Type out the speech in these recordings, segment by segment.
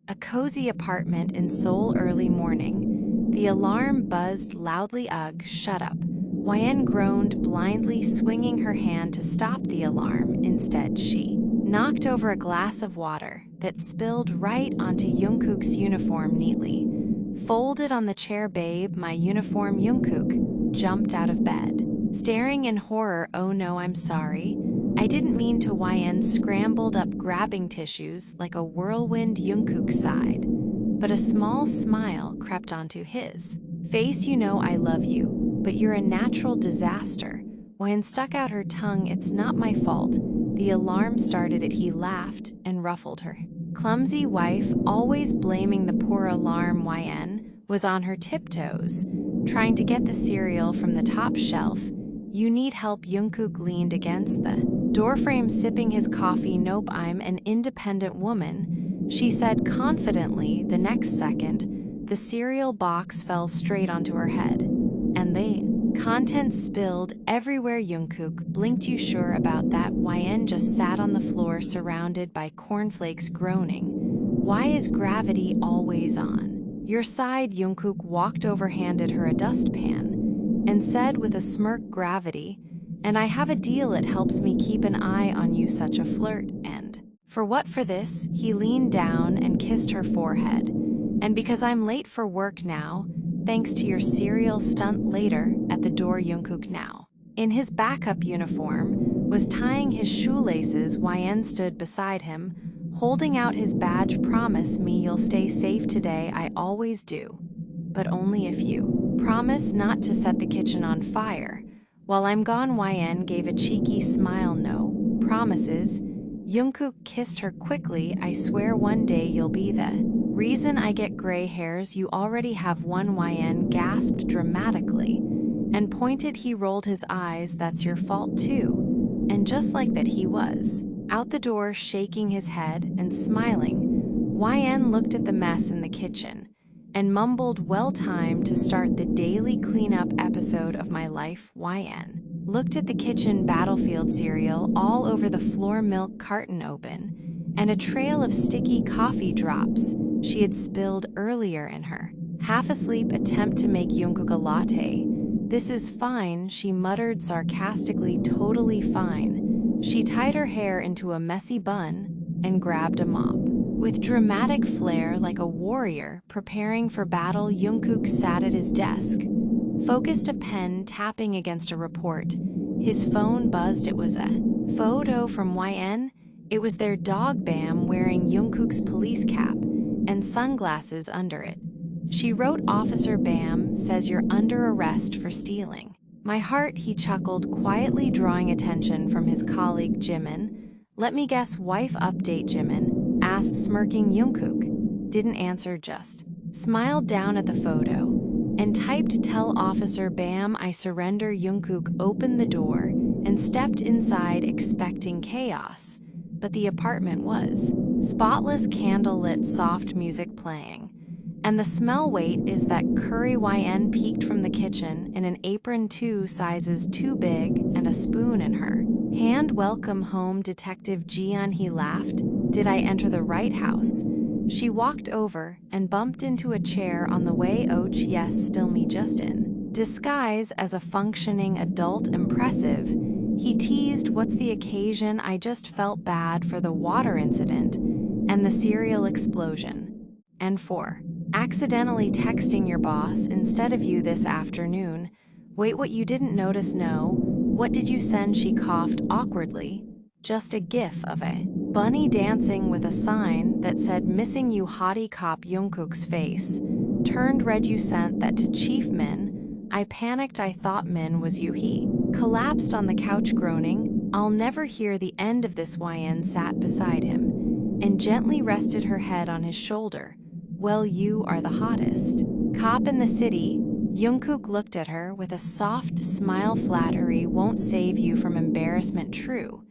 A cozy apartment in Seoul early morning. The alarm buzzed loudly. Ugh, shut up. YN groaned blindly, swinging her hand to stop the alarm. Instead, she knocked over a glass of water that spilled right onto Jungkook's uniform neatly. Folded on the chair. Babe, my uniform. Jungkook jumped out of bed, staring in horror. Oh no, I'm sorry. I didn't mean to. YN scrambled up, grabbing tissues like a whirlwind. Jungkook sighed, but a small smile crept onto his face. You know I love you, but you're a natural disaster. YN stuck out her tongue. It's not my fault. The alarm started it. He laughed and ruffled her clumsy wife, always blaming the poor alarm. YN was on her tiptoes, trying to get the cereal from the top shelf. You need help. Jungkook leaned against the doorframe, sipping his coffee. Nope, I'm an independent woman, she said confidently. The next second, the cereal box fell straight onto her head, and the contents spilled everywhere. Jungkook blinked. You sure about that? YN just sat on the floor, surrounded by cornflakes, groaning. Why is gravity always on your side? Jungkook walked over, handed her a dustpan, and said with a smirk, gravity. And I have a deal, it helps me keep an eye on you. Such a flirt. And for what? For this. He leaned down and kissed her forehead. And because I'm late for work now, thanks to your cereal stunt. Later, at the door, Jungkook, now in his backup uniform, was tying his shoelaces. YN stood beside him, holding out his badge. Promise me you'll stay safe today. I always do. But only if you promise not to set the kitchen on fire while I'm gone. YN gave a cheeky smile. No promises. Jungkook kissed her quickly. I swear one day you'll be the reason I get gray hairs. You already have one. YN gasped dramatically and pointed. He rolled his eyes. That's your fault too. And just like that, he was out the door, shaking his head and smiling. YN looked at the mess in the kitchen and mumbled, well timed to start the daily cleanup episode of my life. YN looked at the kitchen battlefield, cereal all over the floor, milk carton open, and a trail of sticky coffee drops she had spilled earlier in her half-asleep attempt to make Jungkook a latte. This is fine, she muttered sarcastically. Totally fine. She tied her hair into a messy bun and grabbed a mop. With dramatic flair, like a warrior preparing for battle, Jungkook sat at his desk, focused, a pen tapping against a report. His phone buzzed. It was a photo from YN. It was their dog Bam, wearing Jungkook's police cap and sunglasses under it. She wrote, Officer Bam says you're under arrest for stealing my heart. He chuckled, quietly drawing attention from his colleague Jimin. Let me guess, wife update? Jimin asked, smirking. Jungkook didn't answer, just smiled down at the photo and typed, tell Officer Bam I surrender. Jungkook opened the door and stepped inside, expecting chaos, but the apartment was spotless, candlelit, soft music playing, and the smell. Wait, is that curry? YN peeked from the kitchen in an apron 2 sizes too big and a spoon in her hand. Welcome home, Detective Jian, he laughed. Did I enter the right house? She walked over and bumped into a chair on the way. Och, yes, still me, just in disguise as a functioning adult. Impressive, he teased. What's the occasion? I just felt bad for the water incident and the cereal explosion, and for accidentally texting your boss instead of you this afternoon. Wait, what, you didn't notice? No. What did you send? She coughed awkwardly. Just a gif of a bunny dancing with a sign that said missing you, hottie cop. Jungkook's face turned red. You sent that to Chief Min? I panicked. I thought Min was you. He collapsed on the couch, groaning. I'll never hear the end of this. YN sat beside him and gently rested her head on his shoulder. Well, you are the hottest cop in the city. Jungkook looked at her with a soft smile. Flattery won't save you from embarrassment, true,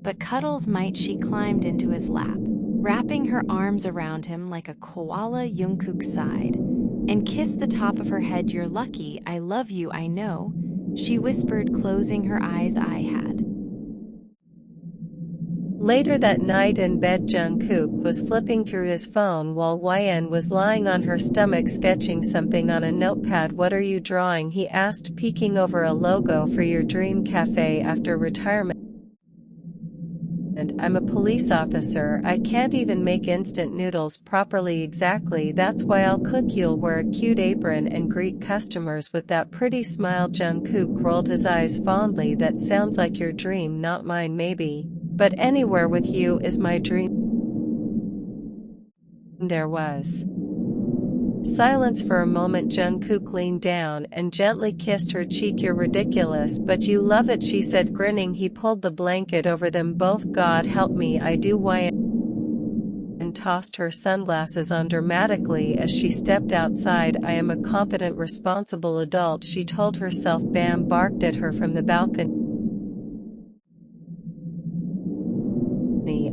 but cuddles might. She climbed into his lap, wrapping her arms around him like a koala. Jungkook sighed and kissed the top of her head. You're lucky. I love you, I know, she whispered, closing her eyes. I had Later that night in bed, Jungkook was flipping through his phone while YN was lying on her stomach sketching something on a notepad. "What are you drawing?" he asked, peeking over a logo for your dream cafe after retirement. "I'm a police officer. I can't even make instant noodles properly." "Exactly, that's why I'll cook. You'll wear a cute apron and greet customers with that pretty smile." Jungkook rolled his eyes fondly. "That sounds like your dream, not mine maybe. But anywhere with you is my dream." There was silence for a moment. Jungkook leaned down and gently kissed her cheek. "You're ridiculous, but you love it," she said, grinning. He pulled the blanket over them both. "God help me, I do." And tossed her sunglasses on dramatically as she stepped outside. "I am a competent, responsible adult," she told herself. Bam barked at her from the balcony.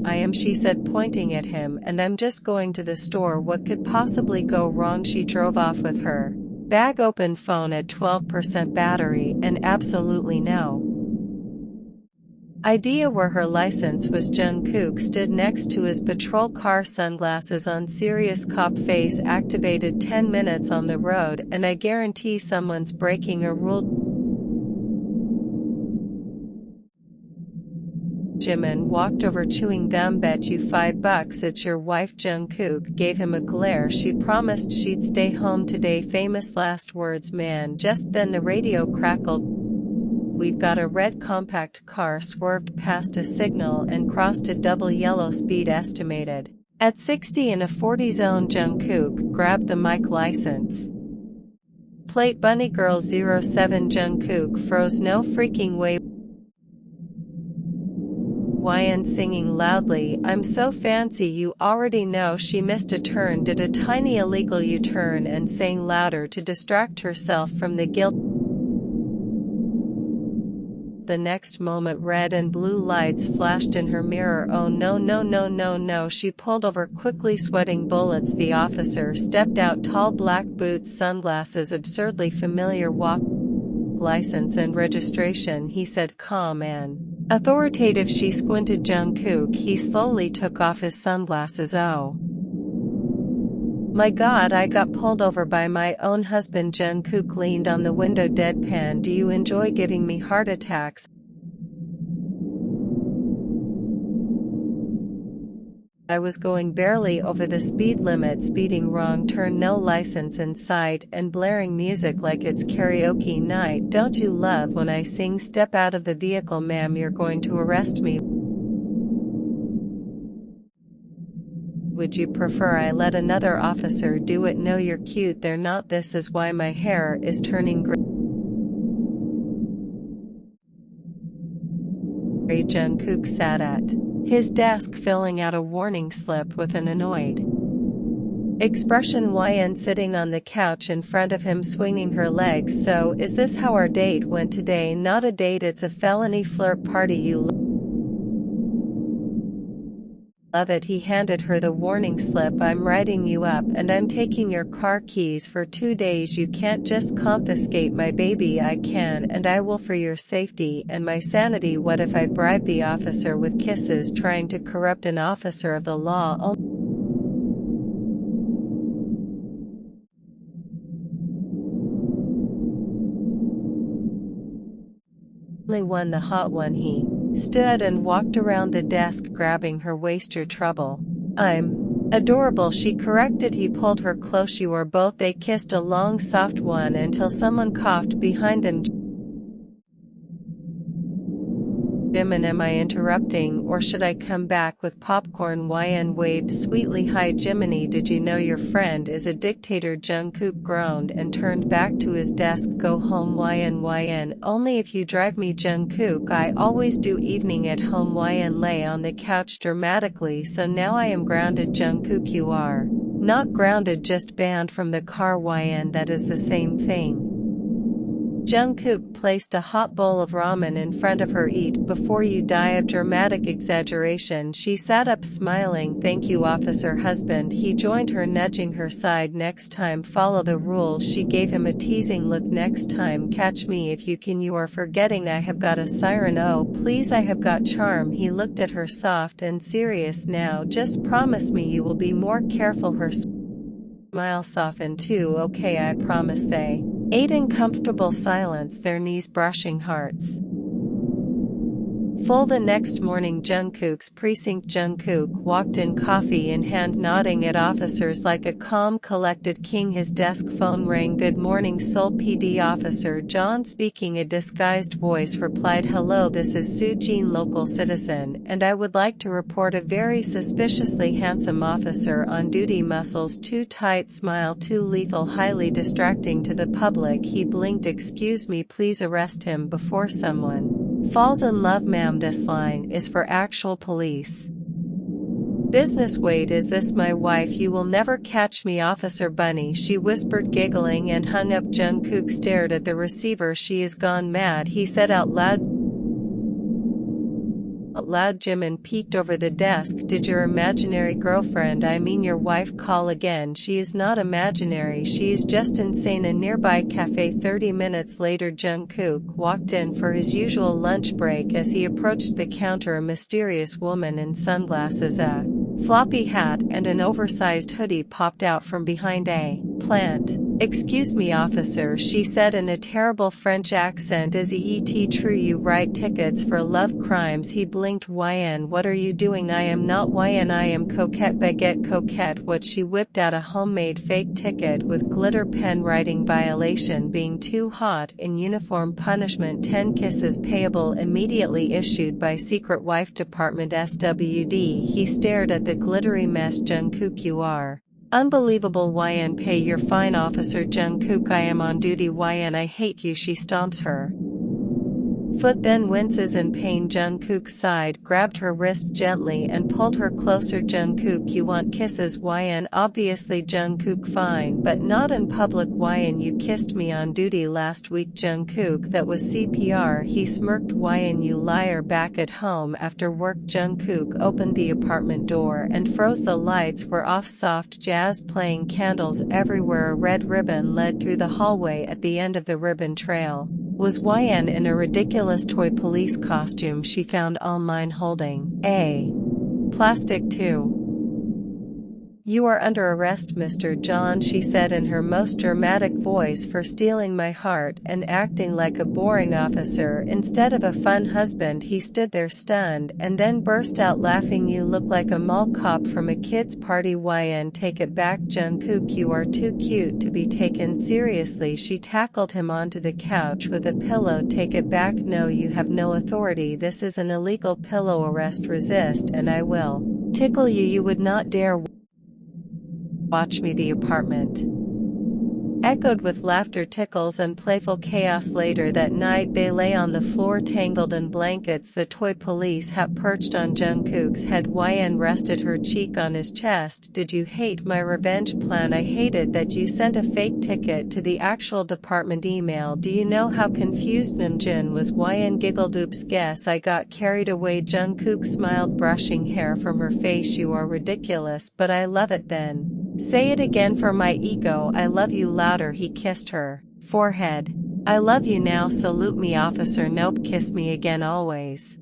"I am," she said, pointing at him, "and I'm just going to the store. What could possibly go wrong?" She drove off with her bag open, phone at 12% battery, and absolutely no idea where her license was. Jungkook stood next to his patrol car, sunglasses on, serious cop face activated. 10 minutes on the road, and I guarantee someone's breaking a rule. Jimin walked over, chewing gum. "Bet you $5 it's your wife." Jungkook gave him a glare. "She promised she'd stay home today." Famous last words, man. Just then the radio crackled. "We've got a red compact car swerved past a signal and crossed a double yellow, speed estimated at 60 in a 40 zone." Jungkook grabbed the mic. "License plate Bunny Girl 07. Jungkook froze. "No freaking way." YN singing loudly, "I'm so fancy, you already know." She missed a turn, did a tiny illegal U-turn, and sang louder to distract herself from the guilt. The next moment red and blue lights flashed in her mirror. "Oh no no no no no." She pulled over quickly, sweating bullets. The officer stepped out, tall, black boots, sunglasses, absurdly familiar walk. "License and registration," he said, calm and authoritative. She squinted. Jungkook, he slowly took off his sunglasses. "Oh my God, I got pulled over by my own husband." Jungkook leaned on the window, deadpan. "Do you enjoy giving me heart attacks? I was going barely over the speed limit, speeding, wrong turn, no license in sight, and blaring music like it's karaoke night. Don't you love when I sing? Step out of the vehicle, ma'am, you're going to arrest me. Would you prefer I let another officer do it?" "No, you're cute, they're not. This is why my hair is turning gray." Jungkook sat at his desk, filling out a warning slip with an annoyed expression. YN sitting on the couch in front of him, swinging her legs. "So, is this how our date went today?" "Not a date, it's a felony flirt party. You love it." He handed her the warning slip. "I'm writing you up, and I'm taking your car keys for 2 days. You can't just confiscate my baby." "I can, and I will, for your safety and my sanity." "What if I bribe the officer with kisses?" "Trying to corrupt an officer of the law only one, the hot one." He stood and walked around the desk, grabbing her waist. "Your trouble." "I'm adorable," she corrected. He pulled her close. "You are both." They kissed, a long soft one, until someone coughed behind them. "Jimin, am I interrupting, or should I come back with popcorn?" YN waved sweetly. "Hi Jiminy, did you know your friend is a dictator?" Jungkook groaned and turned back to his desk. "Go home." YN, "Only if you drive me." Jungkook, "I always do." "Evening at home." YN lay on the couch dramatically. "So now I am grounded." Jungkook, "You are not grounded, just banned from the car." YN, "That is the same thing." Jungkook placed a hot bowl of ramen in front of her. Eat before you die of dramatic exaggeration. She sat up smiling. Thank you, officer husband. He joined her, nudging her side. Next time follow the rules. She gave him a teasing look. Next time catch me if you can. You are forgetting I have got a siren. Oh please, I have got charm. He looked at her soft and serious. Now just promise me you will be more careful. Her smile softened too. Okay, I promise. They ate in comfortable silence, their knees brushing hearts. Full the next morning, Jungkook's precinct. Jungkook walked in, coffee in hand, nodding at officers like a calm, collected king. His desk phone rang. Good morning, Seoul PD. Officer John speaking. A disguised voice replied, hello, this is Soo-jin, local citizen, and I would like to report a very suspiciously handsome officer on duty. Muscles too tight, smile too lethal, highly distracting to the public. He blinked. Excuse me, please arrest him before someone falls in love. Ma'am, this line is for actual police business. Wait, is this my wife? You will never catch me, Officer Bunny, she whispered, giggling, and hung up. Jungkook stared at the receiver. She is gone mad, he said out loud. Jimin peeked over the desk. Did your imaginary girlfriend, I mean your wife, call again? She is not imaginary, she is just insane. A nearby cafe. 30 minutes later, Jungkook walked in for his usual lunch break. As he approached the counter, a mysterious woman in sunglasses, a floppy hat, and an oversized hoodie popped out from behind a plant. Excuse me, officer, she said in a terrible French accent. Is it true you write tickets for love crimes? He blinked. YN, what are you doing? I am not YN, I am Coquette. Baguette. Coquette. What? She whipped out a homemade fake ticket with glitter pen. Writing violation, being too hot in uniform. Punishment 10 kisses payable immediately. Issued by Secret Wife Department SWD. He stared at the glittery mess. Jungkook, you are unbelievable. YN, pay your fine. Officer Jungkook, I am on duty. YN, I hate you. She stomps her foot, then winces in pain. Jungkook sighed, grabbed her wrist gently and pulled her closer. Jungkook, you want kisses? YN, obviously. Jungkook, fine, but not in public. YN, you kissed me on duty last week. Jungkook, that was CPR. He smirked. YN, you liar. Back at home after work. Jungkook opened the apartment door and froze. The lights were off, soft jazz playing, candles everywhere. A red ribbon led through the hallway. At the end of the ribbon trail was YN in a ridiculous toy police costume she found online, holding a plastic tube. You are under arrest, Mr. John, she said in her most dramatic voice, for stealing my heart and acting like a boring officer instead of a fun husband. He stood there stunned and then burst out laughing. You look like a mall cop from a kid's party. YN, take it back. Jungkook, you are too cute to be taken seriously. She tackled him onto the couch with a pillow. Take it back. No, you have no authority. This is an illegal pillow arrest. Resist and I will tickle you. You would not dare watch me. The apartment echoed with laughter, tickles, and playful chaos. Later that night they lay on the floor tangled in blankets, the toy police hat perched on Jungkook's head. YN rested her cheek on his chest. Did you hate my revenge plan? I hated that you sent a fake ticket to the actual department email. Do you know how confused Namjoon was? YN giggled. Oops, guess I got carried away. Jungkook smiled, brushing hair from her face. You are ridiculous, but I love it. Then say it again for my ego. I love you. Louder. He kissed her forehead. I love you now. Salute me, officer. Nope. Kiss me again always.